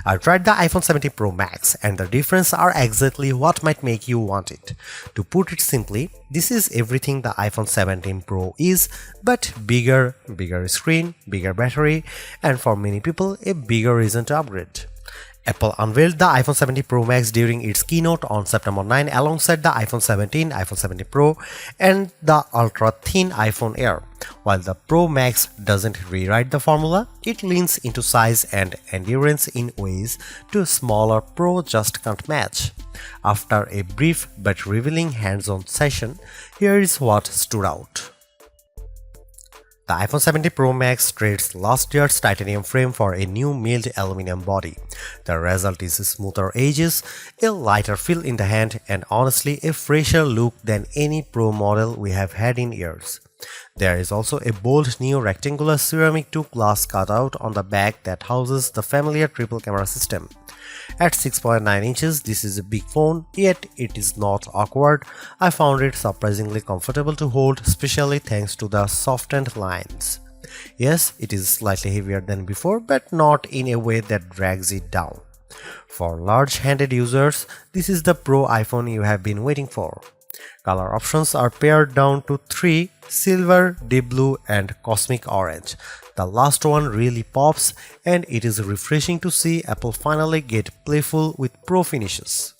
I tried the iPhone 17 Pro Max and the difference are exactly what might make you want it. To put it simply, this is everything the iPhone 17 Pro is, but bigger screen, bigger battery, and for many people a bigger reason to upgrade. Apple unveiled the iPhone 17 Pro Max during its keynote on September 9 alongside the iPhone 17, iPhone 17 Pro, and the ultra-thin iPhone Air. While the Pro Max doesn't rewrite the formula, it leans into size and endurance in ways the smaller Pro just can't match. After a brief but revealing hands-on session, here is what stood out. The iPhone 17 Pro Max trades last year's titanium frame for a new milled aluminum body. The result is smoother edges, a lighter feel in the hand, and honestly a fresher look than any Pro model we have had in years. There is also a bold new rectangular ceramic to glass cutout on the back that houses the familiar triple camera system. At 6.9 inches, this is a big phone, yet it is not awkward. I found it surprisingly comfortable to hold, especially thanks to the softened lines. Yes, it is slightly heavier than before, but not in a way that drags it down. For large-handed users, this is the Pro iPhone you have been waiting for. Color options are pared down to 3: silver, deep blue, and cosmic orange. The last one really pops, and it is refreshing to see Apple finally get playful with Pro finishes.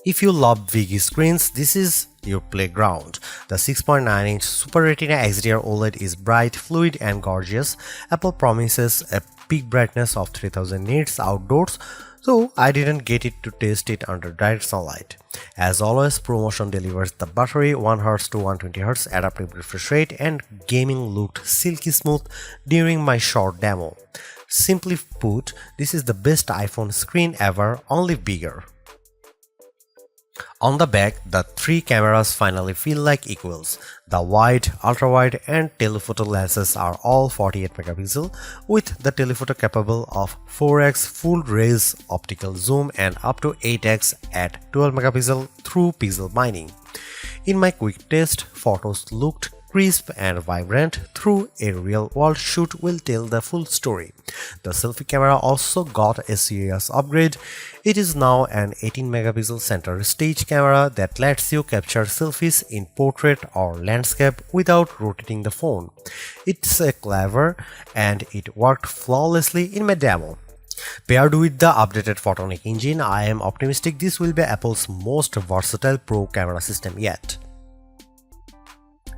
If you love big screens, this is your playground. The 6.9-inch Super Retina XDR OLED is bright, fluid, and gorgeous. Apple promises a peak brightness of 3000 nits outdoors, though I didn't get it to test it under direct sunlight. As always, ProMotion delivers the battery, 1Hz to 120Hz adaptive refresh rate, and gaming looked silky smooth during my short demo. Simply put, this is the best iPhone screen ever, only bigger. On the back, the three cameras finally feel like equals. The wide, ultra-wide, and telephoto lenses are all 48 megapixel, with the telephoto capable of 4x full-raise optical zoom and up to 8x at 12 megapixel through pixel mining. In my quick test, photos looked crisp and vibrant, through a real-world shoot will tell the full story. The selfie camera also got a serious upgrade. It is now an 18 megapixel center stage camera that lets you capture selfies in portrait or landscape without rotating the phone. It's clever and it worked flawlessly in my demo. Paired with the updated Photonic engine, I am optimistic this will be Apple's most versatile Pro camera system yet.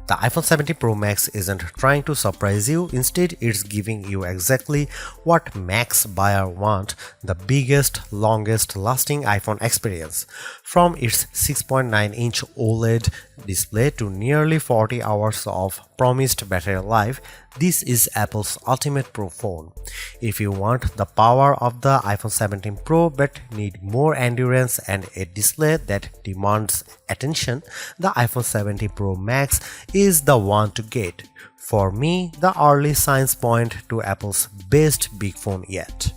The iPhone 17 Pro Max isn't trying to surprise you, instead it's giving you exactly what Max buyers want, the biggest, longest lasting iPhone experience. From its 6.9-inch OLED display to nearly 40 hours of promised battery life, this is Apple's ultimate Pro phone. If you want the power of the iPhone 17 Pro but need more endurance and a display that demands attention, the iPhone 17 Pro Max is the one to get. For me, the early signs point to Apple's best big phone yet.